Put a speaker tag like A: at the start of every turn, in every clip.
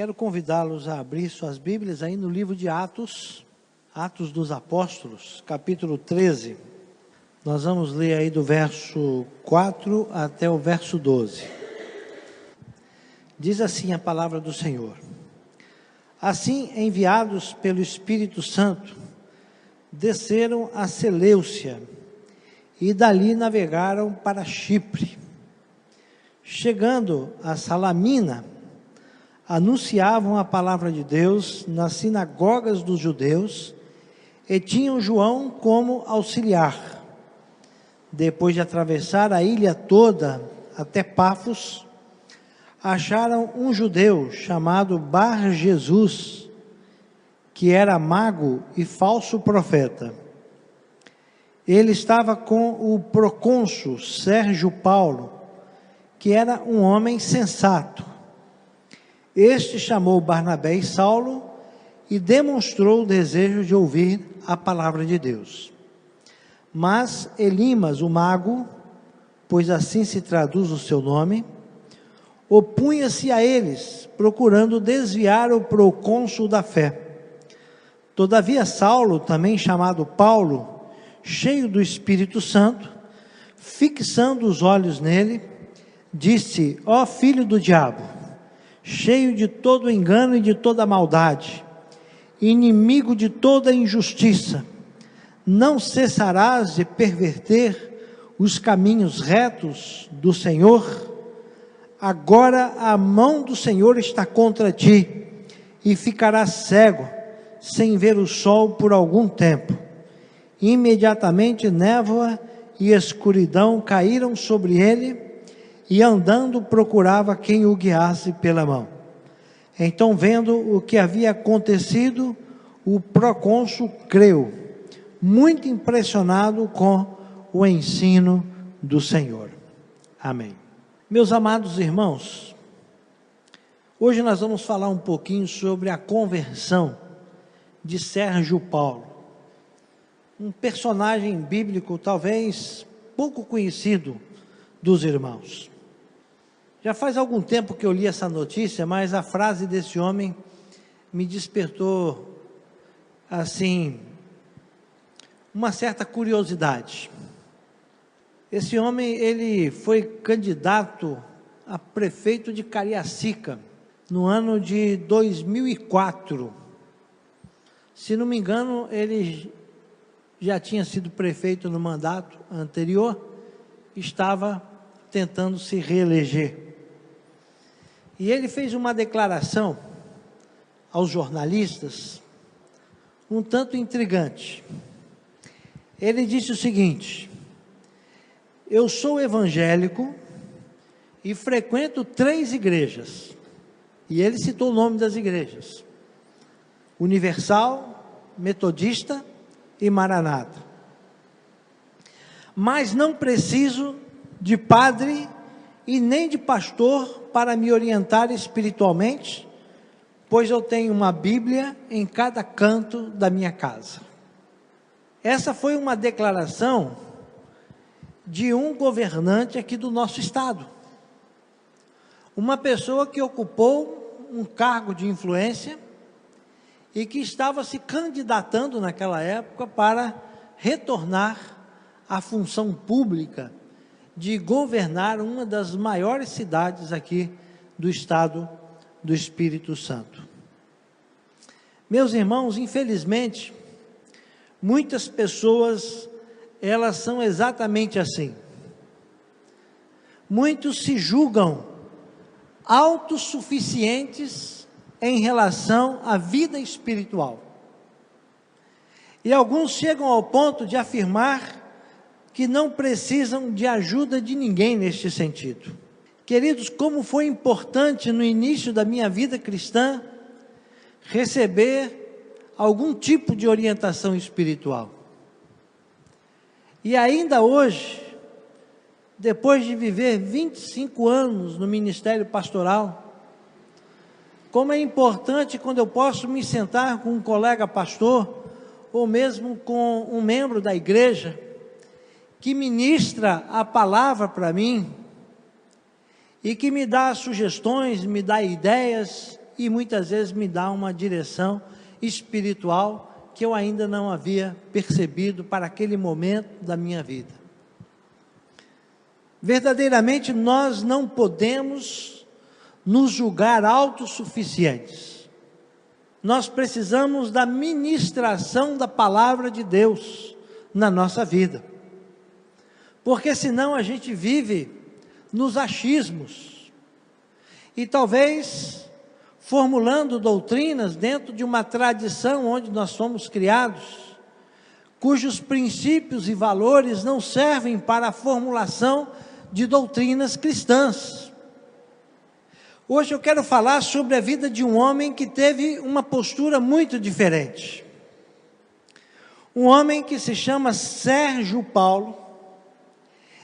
A: Quero convidá-los a abrir suas Bíblias aí no livro de Atos, Atos dos Apóstolos, capítulo 13. Nós vamos ler aí do verso 4 até o verso 12. Diz assim a palavra do Senhor: Assim, enviados pelo Espírito Santo, desceram a Seleucia e dali navegaram para Chipre. Chegando a Salamina, anunciavam a palavra de Deus nas sinagogas dos judeus e tinham João como auxiliar. Depois de atravessar a ilha toda até Pafos, acharam um judeu chamado Bar-Jesus, que era mago e falso profeta. Ele estava com o procônsul Sérgio Paulo, que era um homem sensato. Este chamou Barnabé e Saulo e demonstrou o desejo de ouvir a palavra de Deus. Mas Elimas, o mago, pois assim se traduz o seu nome, opunha-se a eles, procurando desviar o procônsul da fé. Todavia Saulo, também chamado Paulo, cheio do Espírito Santo, fixando os olhos nele, disse: ó filho do diabo, cheio de todo engano e de toda maldade, inimigo de toda injustiça, não cessarás de perverter os caminhos retos do Senhor? Agora a mão do Senhor está contra ti, e ficarás cego, sem ver o sol por algum tempo. Imediatamente névoa e escuridão caíram sobre ele, e andando procurava quem o guiasse pela mão. Então, vendo o que havia acontecido, o procônsul creu, muito impressionado com o ensino do Senhor. Amém. Meus amados irmãos, hoje nós vamos falar um pouquinho sobre a conversão de Sérgio Paulo, um personagem bíblico talvez pouco conhecido dos irmãos. Já faz algum tempo que eu li essa notícia, mas a frase desse homem me despertou, assim, uma certa curiosidade. Esse homem, ele foi candidato a prefeito de Cariacica, no ano de 2004. Se não me engano, ele já tinha sido prefeito no mandato anterior, estava tentando se reeleger. E ele fez uma declaração aos jornalistas, um tanto intrigante. Ele disse o seguinte: eu sou evangélico e frequento 3 igrejas. E ele citou o nome das igrejas: Universal, Metodista e Maranata. Mas não preciso de padre e nem de pastor para me orientar espiritualmente, pois eu tenho uma Bíblia em cada canto da minha casa. Essa foi uma declaração de um governante aqui do nosso estado, uma pessoa que ocupou um cargo de influência e que estava se candidatando naquela época para retornar à função pública de governar uma das maiores cidades aqui do estado do Espírito Santo. Meus irmãos, infelizmente, muitas pessoas, elas são exatamente assim. Muitos se julgam autossuficientes em relação à vida espiritual. E alguns chegam ao ponto de afirmar que não precisam de ajuda de ninguém neste sentido. Queridos, como foi importante no início da minha vida cristã receber algum tipo de orientação espiritual. E ainda hoje, depois de viver 25 anos no ministério pastoral, como é importante quando eu posso me sentar com um colega pastor, ou mesmo com um membro da igreja, que ministra a palavra para mim, e que me dá sugestões, me dá ideias, e muitas vezes me dá uma direção espiritual que eu ainda não havia percebido para aquele momento da minha vida. Verdadeiramente nós não podemos nos julgar autossuficientes. Nós precisamos da ministração da palavra de Deus na nossa vida. Porque senão a gente vive nos achismos. E talvez formulando doutrinas dentro de uma tradição onde nós fomos criados, cujos princípios e valores não servem para a formulação de doutrinas cristãs. Hoje eu quero falar sobre a vida de um homem que teve uma postura muito diferente. Um homem que se chama Sérgio Paulo.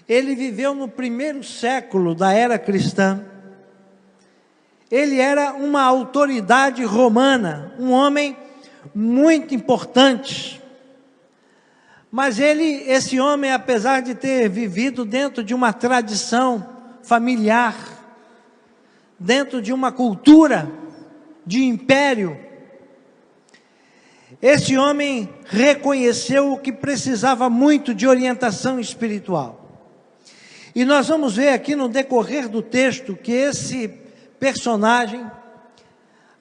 A: Ele viveu no primeiro século da era cristã. Ele era uma autoridade romana, um homem muito importante. Mas esse homem, apesar de ter vivido dentro de uma tradição familiar, dentro de uma cultura de império, esse homem reconheceu que precisava muito de orientação espiritual. E nós vamos ver aqui no decorrer do texto que esse personagem,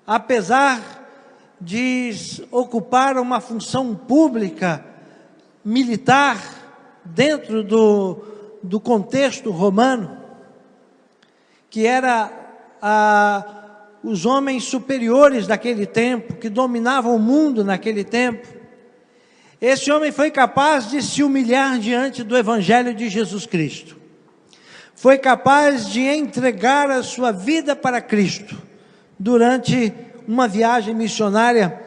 A: apesar de ocupar uma função pública, militar, dentro do contexto romano, que era os homens superiores daquele tempo, que dominavam o mundo naquele tempo, esse homem foi capaz de se humilhar diante do Evangelho de Jesus Cristo. Foi capaz de entregar a sua vida para Cristo, durante uma viagem missionária,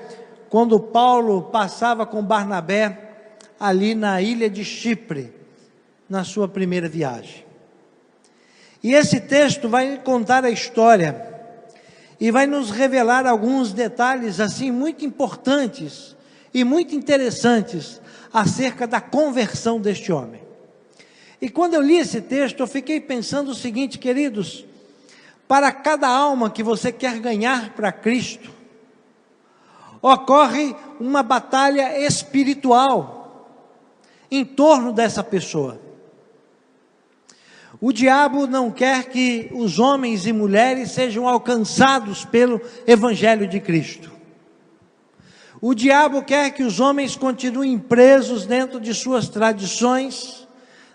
A: quando Paulo passava com Barnabé, ali na ilha de Chipre, na sua primeira viagem. E esse texto vai contar a história, e vai nos revelar alguns detalhes assim muito importantes, e muito interessantes, acerca da conversão deste homem. E quando eu li esse texto, eu fiquei pensando o seguinte, queridos: para cada alma que você quer ganhar para Cristo, ocorre uma batalha espiritual em torno dessa pessoa. O diabo não quer que os homens e mulheres sejam alcançados pelo Evangelho de Cristo. O diabo quer que os homens continuem presos dentro de suas tradições,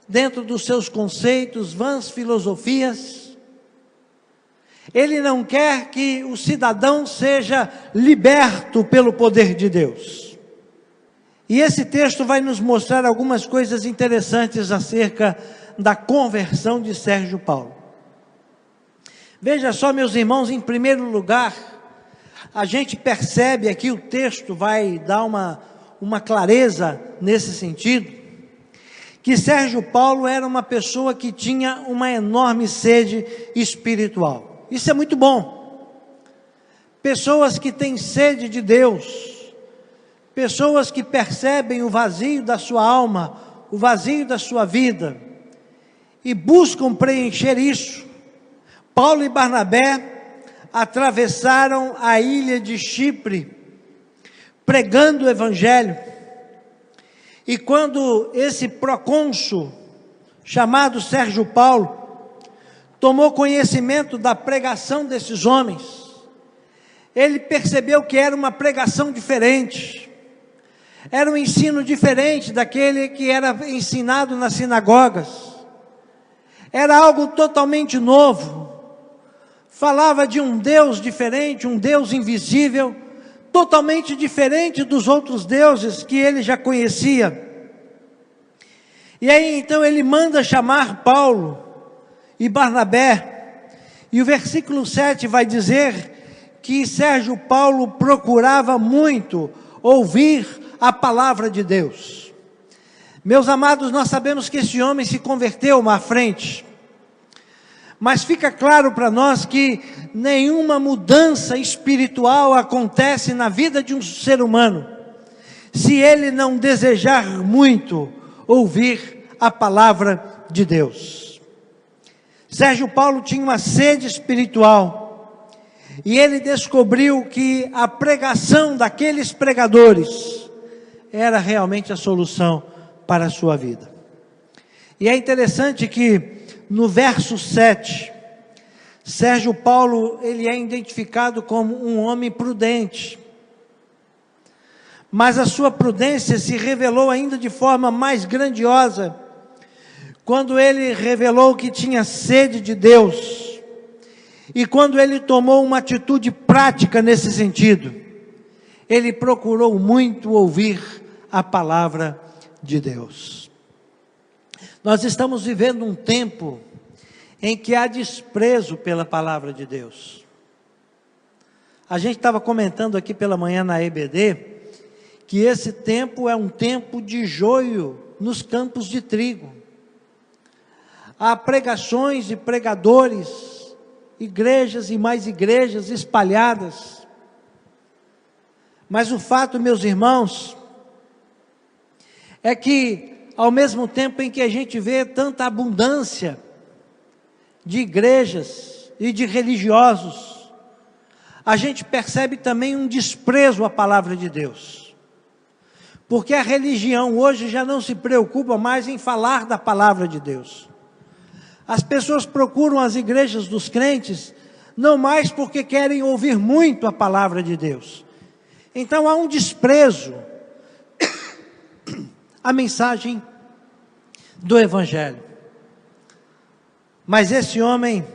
A: dentro dos seus conceitos, vãs filosofias. Ele não quer que o cidadão seja liberto pelo poder de Deus. E esse texto vai nos mostrar algumas coisas interessantes acerca da conversão de Sérgio Paulo. Veja só, meus irmãos, em primeiro lugar, a gente percebe aqui, o texto vai dar uma clareza nesse sentido, que Sérgio Paulo era uma pessoa que tinha uma enorme sede espiritual. Isso é muito bom. Pessoas que têm sede de Deus, pessoas que percebem o vazio da sua alma, o vazio da sua vida, e buscam preencher isso. Paulo e Barnabé atravessaram a ilha de Chipre, pregando o Evangelho. E quando esse procônsul, chamado Sérgio Paulo, tomou conhecimento da pregação desses homens, ele percebeu que era uma pregação diferente, era um ensino diferente daquele que era ensinado nas sinagogas, era algo totalmente novo, falava de um Deus diferente, um Deus invisível, totalmente diferente dos outros deuses que ele já conhecia. E aí então ele manda chamar Paulo e Barnabé, e o versículo 7 vai dizer que Sérgio Paulo procurava muito ouvir a palavra de Deus. Meus amados, nós sabemos que esse homem se converteu à frente, mas fica claro para nós que nenhuma mudança espiritual acontece na vida de um ser humano, se ele não desejar muito ouvir a palavra de Deus. Sérgio Paulo tinha uma sede espiritual, E ele descobriu que a pregação daqueles pregadores era realmente a solução para a sua vida. E é interessante que no verso 7, Sérgio Paulo, ele é identificado como um homem prudente. Mas a sua prudência se revelou ainda de forma mais grandiosa, quando ele revelou que tinha sede de Deus, e quando ele tomou uma atitude prática nesse sentido. Ele procurou muito ouvir a palavra de Deus. Nós estamos vivendo um tempo em que há desprezo pela palavra de Deus. A gente estava comentando aqui pela manhã na EBD, que esse tempo é um tempo de joio nos campos de trigo. Há pregações e pregadores, igrejas e mais igrejas espalhadas. Mas o fato, meus irmãos, é que ao mesmo tempo em que a gente vê tanta abundância de igrejas e de religiosos, a gente percebe também um desprezo à palavra de Deus. Porque a religião hoje já não se preocupa mais em falar da palavra de Deus. As pessoas procuram as igrejas dos crentes, não mais porque querem ouvir muito a palavra de Deus. Então há um desprezo à mensagem do Evangelho. Mas esse homem,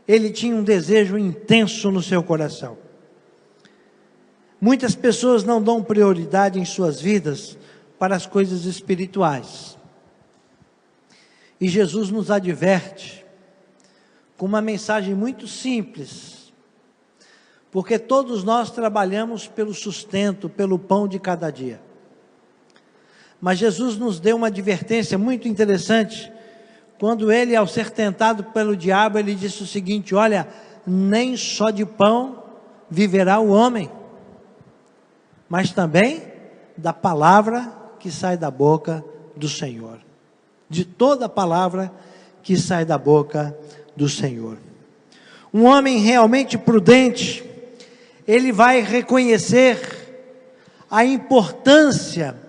A: ele tinha um desejo intenso no seu coração. Muitas pessoas não dão prioridade em suas vidas para as coisas espirituais. E Jesus nos adverte com uma mensagem muito simples, porque todos nós trabalhamos pelo sustento, pelo pão de cada dia. Mas Jesus nos deu uma advertência muito interessante, quando ele, ao ser tentado pelo diabo, ele disse o seguinte: olha, nem só de pão viverá o homem, mas também da palavra que sai da boca do Senhor. De toda a palavra que sai da boca do Senhor. Um homem realmente prudente, ele vai reconhecer a importância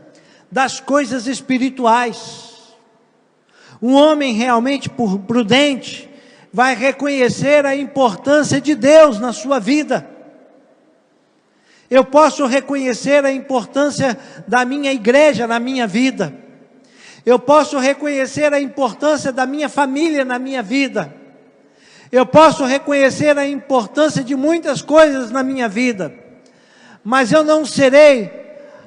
A: das coisas espirituais. Um homem realmente prudente vai reconhecer a importância de Deus na sua vida. Eu posso reconhecer a importância da minha igreja na minha vida. Eu posso reconhecer a importância da minha família na minha vida. Eu posso reconhecer a importância de muitas coisas na minha vida. Mas eu não serei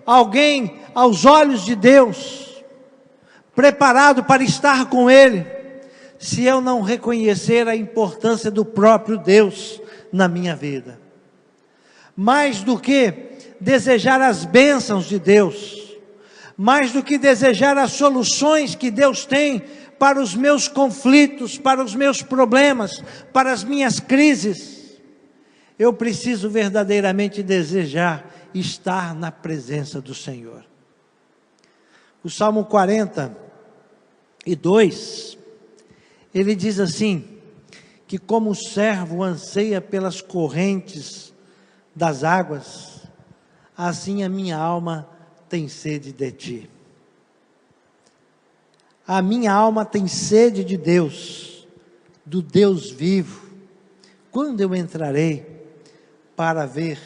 A: alguém aos olhos de Deus preparado para estar com Ele, se eu não reconhecer a importância do próprio Deus na minha vida. Mais do que desejar as bênçãos de Deus, mais do que desejar as soluções que Deus tem para os meus conflitos, para os meus problemas, para as minhas crises, eu preciso verdadeiramente desejar estar na presença do Senhor. O Salmo 42, ele diz assim, que como o servo anseia pelas correntes das águas, assim a minha alma tem sede de ti. A minha alma tem sede de Deus, do Deus vivo. Quando eu entrarei para ver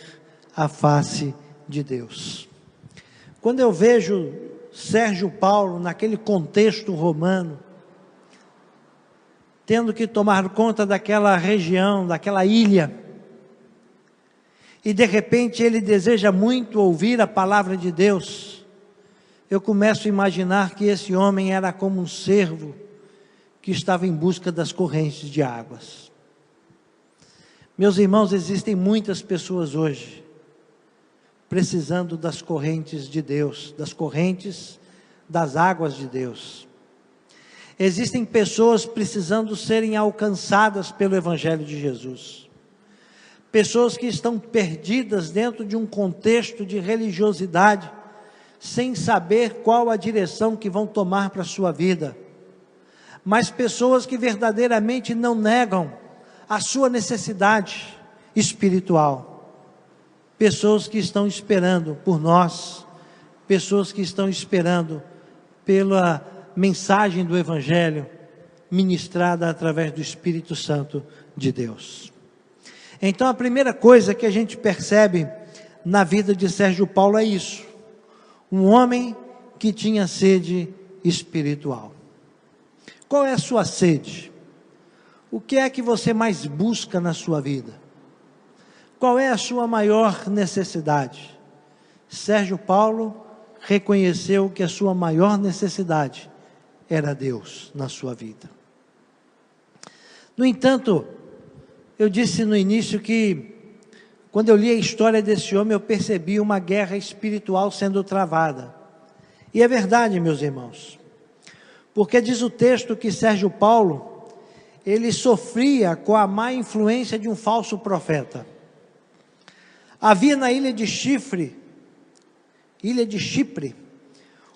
A: a face de Deus? Quando eu vejo Sérgio Paulo naquele contexto romano, tendo que tomar conta daquela região, daquela ilha, e de repente ele deseja muito ouvir a palavra de Deus, eu começo a imaginar que esse homem era como um cervo que estava em busca das correntes de águas. Meus irmãos, existem muitas pessoas hoje precisando das correntes de Deus, das correntes das águas de Deus. Existem pessoas precisando serem alcançadas pelo Evangelho de Jesus. Pessoas que estão perdidas dentro de um contexto de religiosidade, sem saber qual a direção que vão tomar para a sua vida. Mas pessoas que verdadeiramente não negam a sua necessidade espiritual. Pessoas que estão esperando por nós, pessoas que estão esperando pela mensagem do Evangelho ministrada através do Espírito Santo de Deus. Então a primeira coisa que a gente percebe na vida de Sérgio Paulo é isso: um homem que tinha sede espiritual. Qual é a sua sede? O que é que você mais busca na sua vida? Qual é a sua maior necessidade? Sérgio Paulo reconheceu que a sua maior necessidade era Deus na sua vida. No entanto, eu disse no início que, quando eu li a história desse homem, eu percebi uma guerra espiritual sendo travada. E é verdade, meus irmãos, porque diz o texto que Sérgio Paulo, ele sofria com a má influência de um falso profeta. Havia na ilha de Chipre,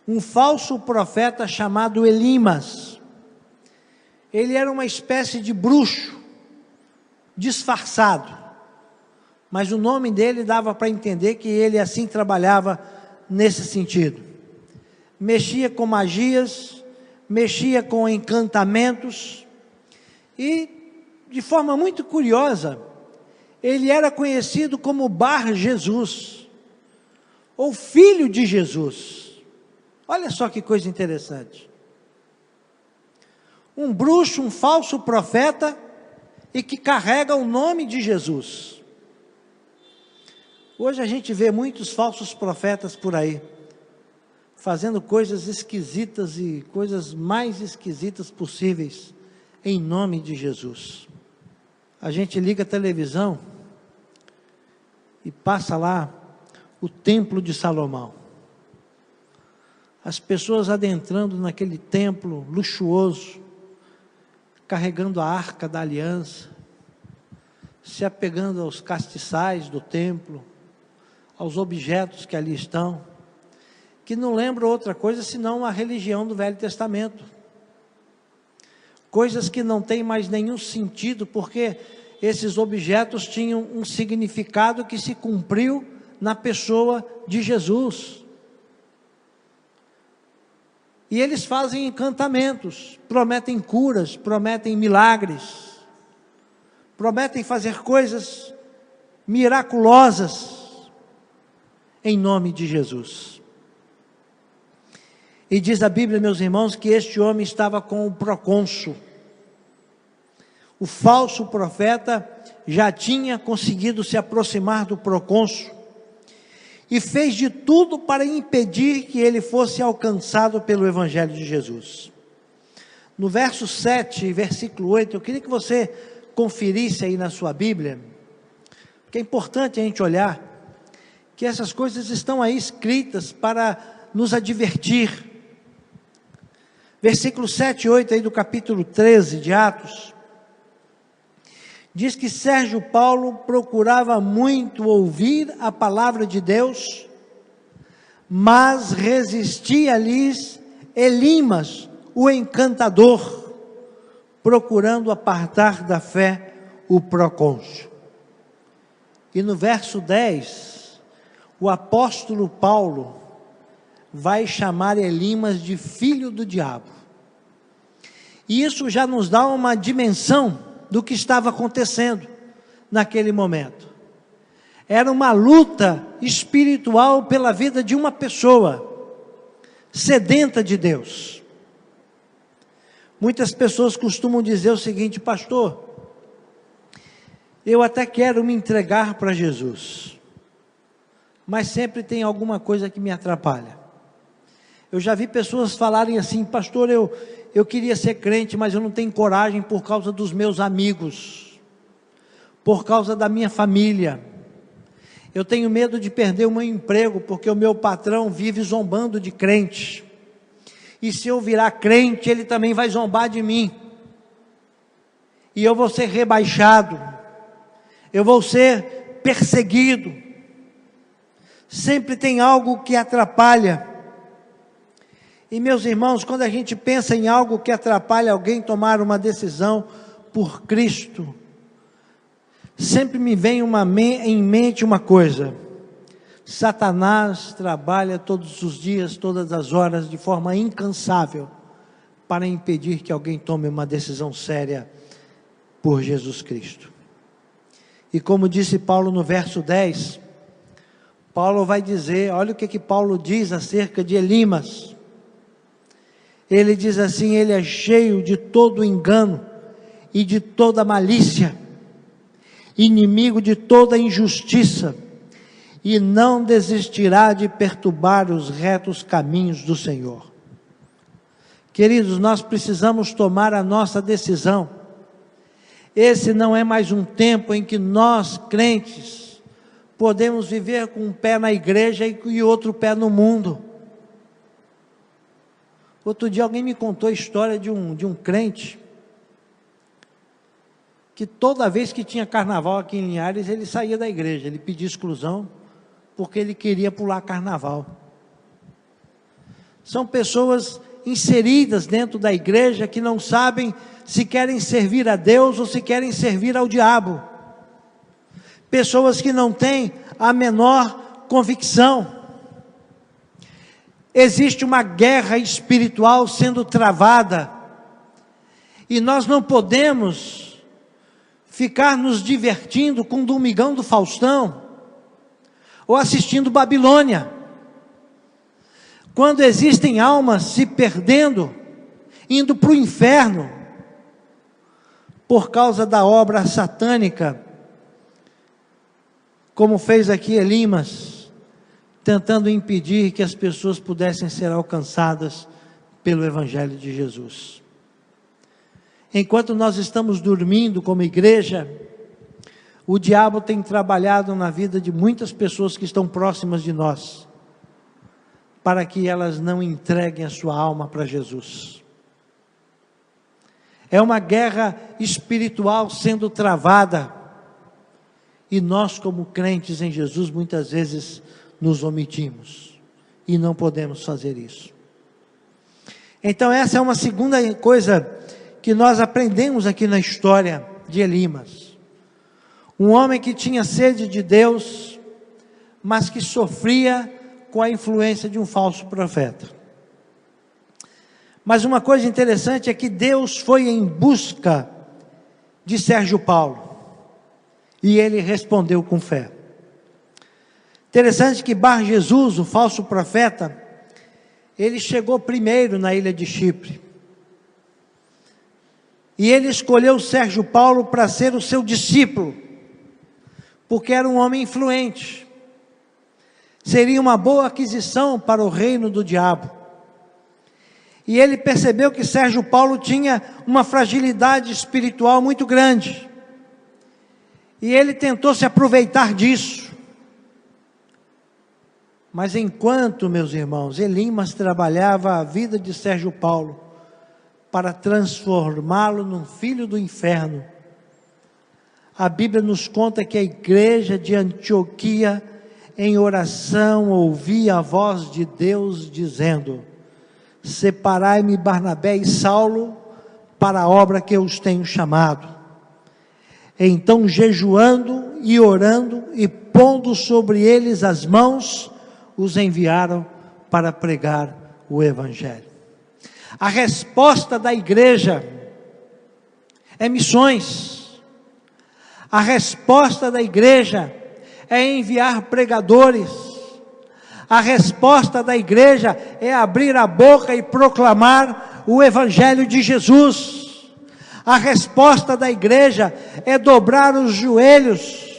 A: um falso profeta chamado Elimas. Ele era uma espécie de bruxo, disfarçado, mas o nome dele dava para entender que ele assim trabalhava nesse sentido. Mexia com magias, mexia com encantamentos, e de forma muito curiosa, ele era conhecido como Bar Jesus, ou filho de Jesus. Olha só que coisa interessante. Um bruxo, um falso profeta, e que carrega o nome de Jesus. Hoje a gente vê muitos falsos profetas por aí, fazendo coisas esquisitas e coisas mais esquisitas possíveis, em nome de Jesus. A gente liga a televisão e passa lá o templo de Salomão. As pessoas adentrando naquele templo luxuoso, carregando a arca da aliança, se apegando aos castiçais do templo, aos objetos que ali estão, que não lembram outra coisa senão a religião do Velho Testamento. Coisas que não têm mais nenhum sentido, porque esses objetos tinham um significado que se cumpriu na pessoa de Jesus. E eles fazem encantamentos, prometem curas, prometem milagres, prometem fazer coisas miraculosas em nome de Jesus. E diz a Bíblia, meus irmãos, que este homem estava com o procônsul. O falso profeta já tinha conseguido se aproximar do procônsul e fez de tudo para impedir que ele fosse alcançado pelo Evangelho de Jesus. No verso 7 e versículo 8, eu queria que você conferisse aí na sua Bíblia, porque é importante a gente olhar que essas coisas estão aí escritas para nos advertir. Versículo 7 e 8 aí do capítulo 13 de Atos, diz que Sérgio Paulo procurava muito ouvir a palavra de Deus, mas resistia-lhes Elimas, o encantador, procurando apartar da fé o procônsul. E no verso 10, o apóstolo Paulo vai chamar Elimas de filho do diabo. E isso já nos dá uma dimensão do que estava acontecendo naquele momento. Era uma luta espiritual pela vida de uma pessoa sedenta de Deus. Muitas pessoas costumam dizer o seguinte: pastor, eu até quero me entregar para Jesus, mas sempre tem alguma coisa que me atrapalha. Eu já vi pessoas falarem assim: pastor, eu queria ser crente, mas eu não tenho coragem por causa dos meus amigos, por causa da minha família. Eu tenho medo de perder o meu emprego, porque o meu patrão vive zombando de crente. E se eu virar crente, ele também vai zombar de mim. E eu vou ser rebaixado. Eu vou ser perseguido. Sempre tem algo que atrapalha. E meus irmãos, quando a gente pensa em algo que atrapalha alguém tomar uma decisão por Cristo, sempre me vem em mente uma coisa: Satanás trabalha todos os dias, todas as horas, de forma incansável, para impedir que alguém tome uma decisão séria por Jesus Cristo. E como disse Paulo no verso 10, Paulo vai dizer, olha o que Paulo diz acerca de Elimas. Ele diz assim: ele é cheio de todo engano e de toda malícia, inimigo de toda injustiça, e não desistirá de perturbar os retos caminhos do Senhor. Queridos, nós precisamos tomar a nossa decisão. Esse não é mais um tempo em que nós, crentes, podemos viver com um pé na igreja e outro pé no mundo. Outro dia alguém me contou a história de um crente, que toda vez que tinha carnaval aqui em Linhares, ele saía da igreja, ele pedia exclusão, porque ele queria pular carnaval. São pessoas inseridas dentro da igreja, que não sabem se querem servir a Deus ou se querem servir ao diabo. Pessoas que não têm a menor convicção. Existe uma guerra espiritual sendo travada, e nós não podemos ficar nos divertindo com o Domingão do Faustão, ou assistindo Babilônia, quando existem almas se perdendo, indo para o inferno, por causa da obra satânica, como fez aqui Elimas, tentando impedir que as pessoas pudessem ser alcançadas pelo Evangelho de Jesus. Enquanto nós estamos dormindo como igreja, o diabo tem trabalhado na vida de muitas pessoas que estão próximas de nós, para que elas não entreguem a sua alma para Jesus. É uma guerra espiritual sendo travada, e nós, como crentes em Jesus, muitas vezes nos omitimos, e não podemos fazer isso. Então essa é uma segunda coisa que nós aprendemos aqui na história de Elimas. Um homem que tinha sede de Deus, mas que sofria com a influência de um falso profeta. Mas uma coisa interessante é que Deus foi em busca de Sérgio Paulo, e ele respondeu com fé. Interessante que Bar Jesus, o falso profeta, ele chegou primeiro na ilha de Chipre, e ele escolheu Sérgio Paulo para ser o seu discípulo, porque era um homem influente, seria uma boa aquisição para o reino do diabo. E ele percebeu que Sérgio Paulo tinha uma fragilidade espiritual muito grande, e ele tentou se aproveitar disso. Mas enquanto, meus irmãos, Elimas trabalhava a vida de Sérgio Paulo para transformá-lo num filho do inferno, a Bíblia nos conta que a igreja de Antioquia, em oração, ouvia a voz de Deus dizendo: separai-me Barnabé e Saulo para a obra que eu os tenho chamado. Então, jejuando e orando e pondo sobre eles as mãos, os enviaram para pregar o Evangelho. A resposta da igreja é missões. A resposta da igreja é enviar pregadores. A resposta da igreja é abrir a boca e proclamar o Evangelho de Jesus. A resposta da igreja é dobrar os joelhos,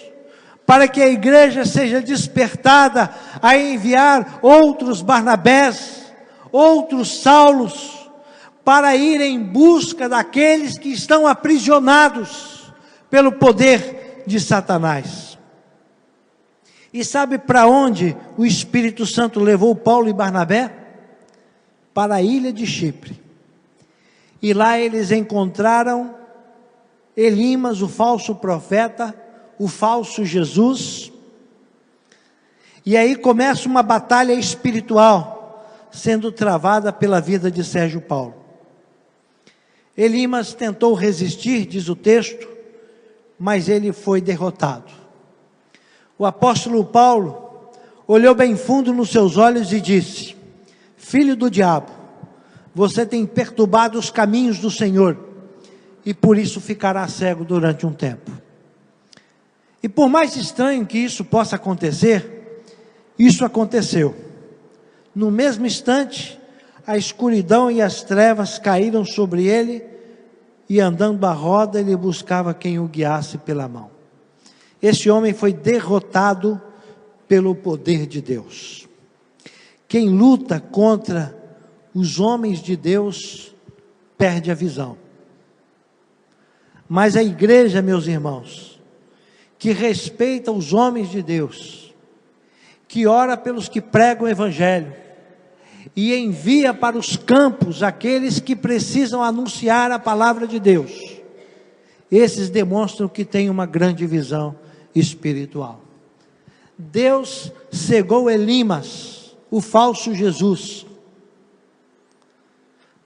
A: para que a igreja seja despertada a enviar outros Barnabés, outros Saulos, para ir em busca daqueles que estão aprisionados pelo poder de Satanás. E sabe para onde o Espírito Santo levou Paulo e Barnabé? Para a ilha de Chipre. E lá eles encontraram Elimas, o falso profeta, o falso Jesus. E aí começa uma batalha espiritual sendo travada pela vida de Sérgio Paulo. Elimas tentou resistir, diz o texto, mas ele foi derrotado. O apóstolo Paulo olhou bem fundo nos seus olhos e disse: filho do diabo, você tem perturbado os caminhos do Senhor, e por isso ficará cego durante um tempo. E por mais estranho que isso possa acontecer, isso aconteceu. No mesmo instante, a escuridão e as trevas caíram sobre ele, e andando à roda, ele buscava quem o guiasse pela mão. Esse homem foi derrotado pelo poder de Deus. Quem luta contra os homens de Deus, perde a visão. Mas a igreja, meus irmãos, que respeita os homens de Deus, que ora pelos que pregam o evangelho, e envia para os campos aqueles que precisam anunciar a palavra de Deus, esses demonstram que têm uma grande visão espiritual. Deus cegou Elimas, o falso Jesus,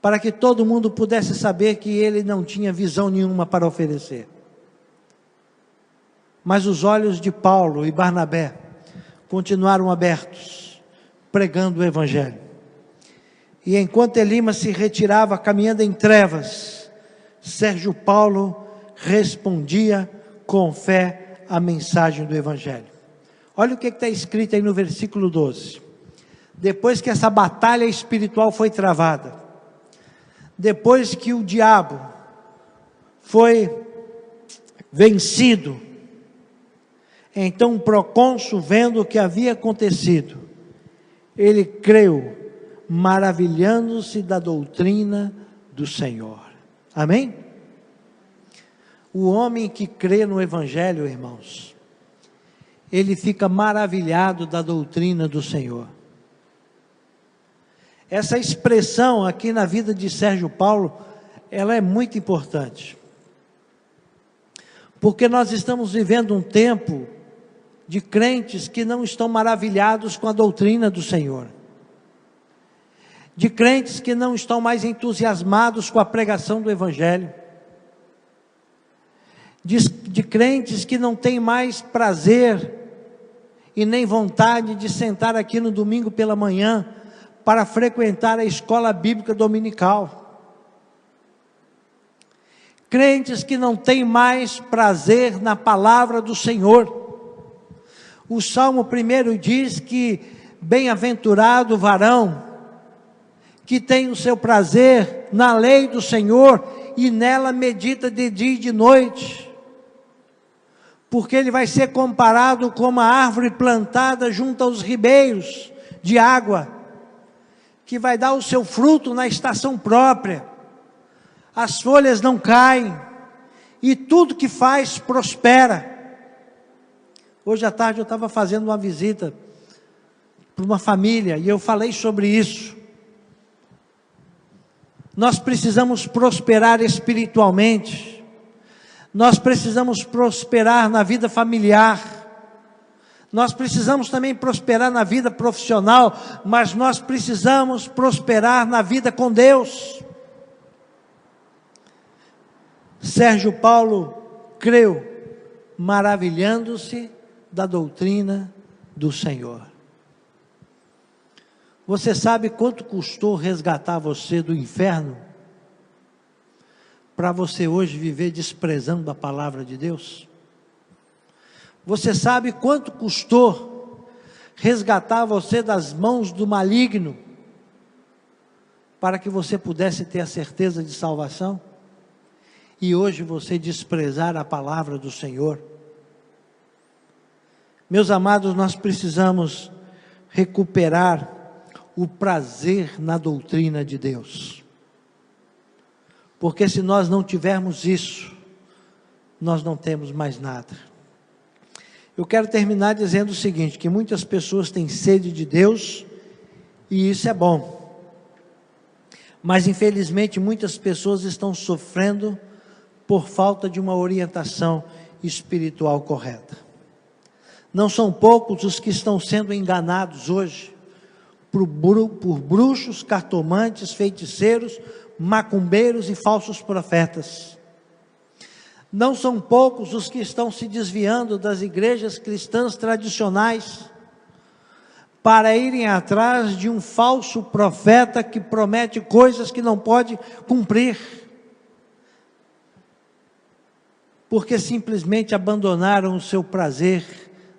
A: para que todo mundo pudesse saber que ele não tinha visão nenhuma para oferecer. Mas os olhos de Paulo e Barnabé continuaram abertos, pregando o evangelho. E enquanto Elimas se retirava, caminhando em trevas, Sérgio Paulo respondia com fé a mensagem do evangelho. Olha o que está escrito aí no versículo 12. Depois que essa batalha espiritual foi travada, depois que o diabo foi vencido, então o procônsul, vendo o que havia acontecido, ele creu, maravilhando-se da doutrina do Senhor. Amém? O homem que crê no evangelho, irmãos, ele fica maravilhado da doutrina do Senhor. Essa expressão aqui na vida de Sérgio Paulo, ela é muito importante. Porque nós estamos vivendo um tempo de crentes que não estão maravilhados com a doutrina do Senhor. De crentes que não estão mais entusiasmados com a pregação do evangelho. De crentes que não têm mais prazer e nem vontade de sentar aqui no domingo pela manhã para frequentar a escola bíblica dominical. Crentes que não têm mais prazer na palavra do Senhor. O Salmo 1 diz que bem-aventurado o varão que tem o seu prazer na lei do Senhor e nela medita de dia e de noite. Porque ele vai ser comparado com uma árvore plantada junto aos ribeiros de água, que vai dar o seu fruto na estação própria, as folhas não caem, e tudo que faz prospera. Hoje à tarde eu estava fazendo uma visita para uma família, e eu falei sobre isso. Nós precisamos prosperar espiritualmente, nós precisamos prosperar na vida familiar, nós precisamos também prosperar na vida profissional, mas nós precisamos prosperar na vida com Deus. Sérgio Paulo creu, maravilhando-se da doutrina do Senhor. Você sabe quanto custou resgatar você do inferno, para você hoje viver desprezando a palavra de Deus? Você sabe quanto custou resgatar você das mãos do maligno, para que você pudesse ter a certeza de salvação? E hoje você desprezar a palavra do Senhor? Meus amados, nós precisamos recuperar o prazer na doutrina de Deus. Porque se nós não tivermos isso, nós não temos mais nada. Eu quero terminar dizendo o seguinte, que muitas pessoas têm sede de Deus, e isso é bom. Mas infelizmente muitas pessoas estão sofrendo por falta de uma orientação espiritual correta. Não são poucos os que estão sendo enganados hoje, por bruxos, cartomantes, feiticeiros, macumbeiros e falsos profetas. Não são poucos os que estão se desviando das igrejas cristãs tradicionais para irem atrás de um falso profeta que promete coisas que não pode cumprir, porque simplesmente abandonaram o seu prazer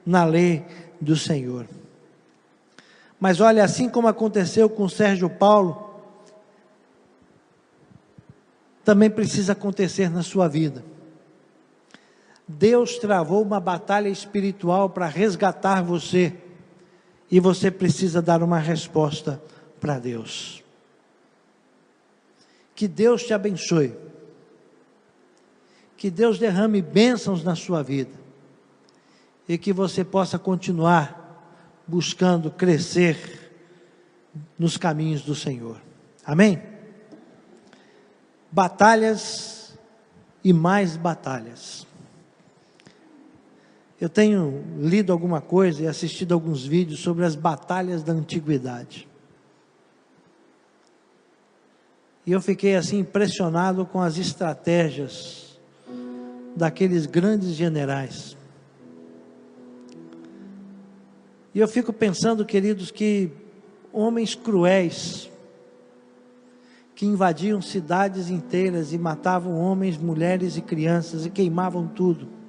A: na lei do Senhor. Mas olha, assim como aconteceu com Sérgio Paulo, também precisa acontecer na sua vida. Deus travou uma batalha espiritual para resgatar você, e você precisa dar uma resposta para Deus. Que Deus te abençoe, que Deus derrame bênçãos na sua vida, e que você possa continuar buscando crescer nos caminhos do Senhor. Amém? Batalhas e mais batalhas. Eu tenho lido alguma coisa e assistido alguns vídeos sobre as batalhas da antiguidade. E eu fiquei assim impressionado com as estratégias daqueles grandes generais. E eu fico pensando, queridos, que homens cruéis, que invadiam cidades inteiras e matavam homens, mulheres e crianças e queimavam tudo,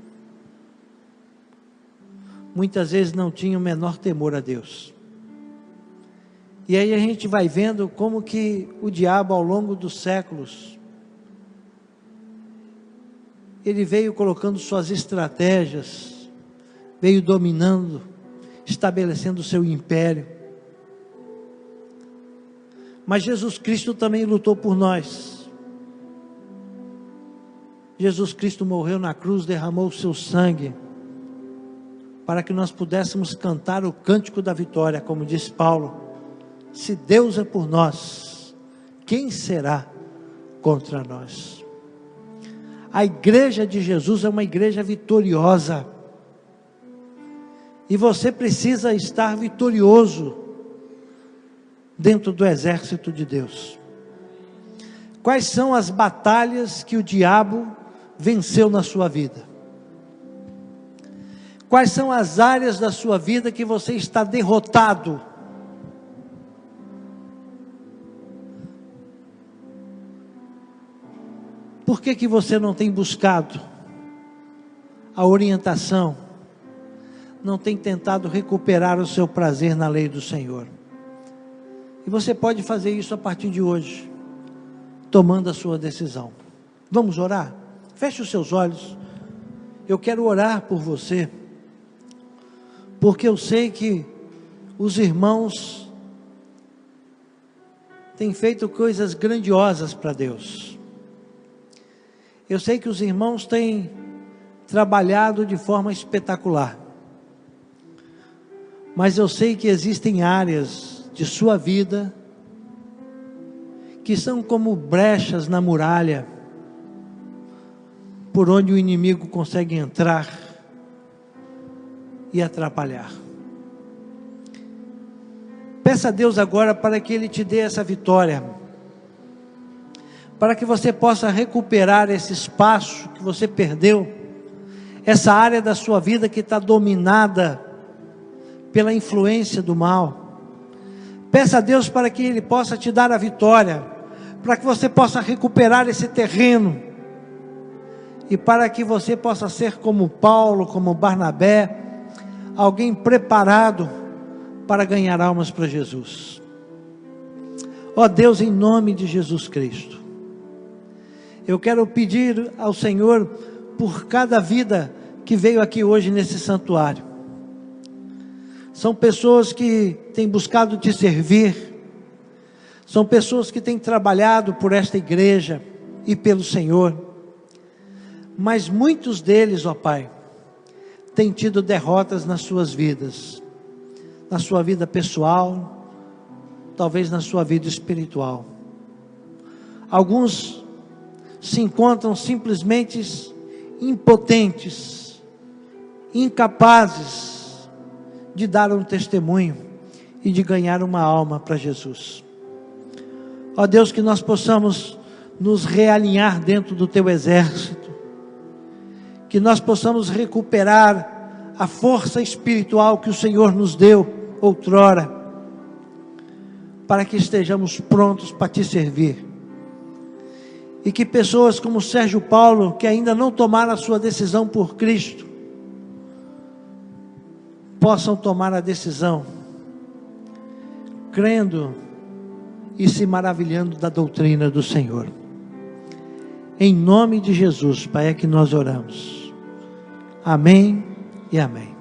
A: muitas vezes não tinham o menor temor a Deus. E aí a gente vai vendo como que o diabo, ao longo dos séculos, ele veio colocando suas estratégias, veio dominando, estabelecendo o seu império. Mas Jesus Cristo também lutou por nós. Jesus Cristo morreu na cruz, derramou o seu sangue, para que nós pudéssemos cantar o cântico da vitória, como diz Paulo: se Deus é por nós, quem será contra nós? A igreja de Jesus é uma igreja vitoriosa, e você precisa estar vitorioso dentro do exército de Deus. Quais são as batalhas que o diabo venceu na sua vida? Quais são as áreas da sua vida que você está derrotado? Por que você não tem buscado a orientação? Não tem tentado recuperar o seu prazer na lei do Senhor? E você pode fazer isso a partir de hoje, tomando a sua decisão. Vamos orar? Feche os seus olhos. Eu quero orar por você, porque eu sei que os irmãos têm feito coisas grandiosas para Deus. Eu sei que os irmãos têm trabalhado de forma espetacular. Mas eu sei que existem áreas de sua vida que são como brechas na muralha, por onde o inimigo consegue entrar e atrapalhar. Peça a Deus agora para que Ele te dê essa vitória, para que você possa recuperar esse espaço que você perdeu, essa área da sua vida que está dominada pela influência do mal. Peça a Deus para que Ele possa te dar a vitória, para que você possa recuperar esse terreno, e para que você possa ser como Paulo, como Barnabé, alguém preparado para ganhar almas para Jesus. Ó Deus, em nome de Jesus Cristo, eu quero pedir ao Senhor por cada vida que veio aqui hoje nesse santuário. São pessoas que têm buscado te servir, são pessoas que têm trabalhado por esta igreja e pelo Senhor, mas muitos deles, ó Pai, têm tido derrotas nas suas vidas, na sua vida pessoal, talvez na sua vida espiritual. Alguns se encontram simplesmente impotentes, incapazes de dar um testemunho e de ganhar uma alma para Jesus. Ó Deus, que nós possamos nos realinhar dentro do Teu exército, que nós possamos recuperar a força espiritual que o Senhor nos deu outrora, para que estejamos prontos para te servir. E que pessoas como Sérgio Paulo, que ainda não tomaram a sua decisão por Cristo, possam tomar a decisão, crendo e se maravilhando da doutrina do Senhor. Em nome de Jesus, Pai, é que nós oramos. Amém e amém.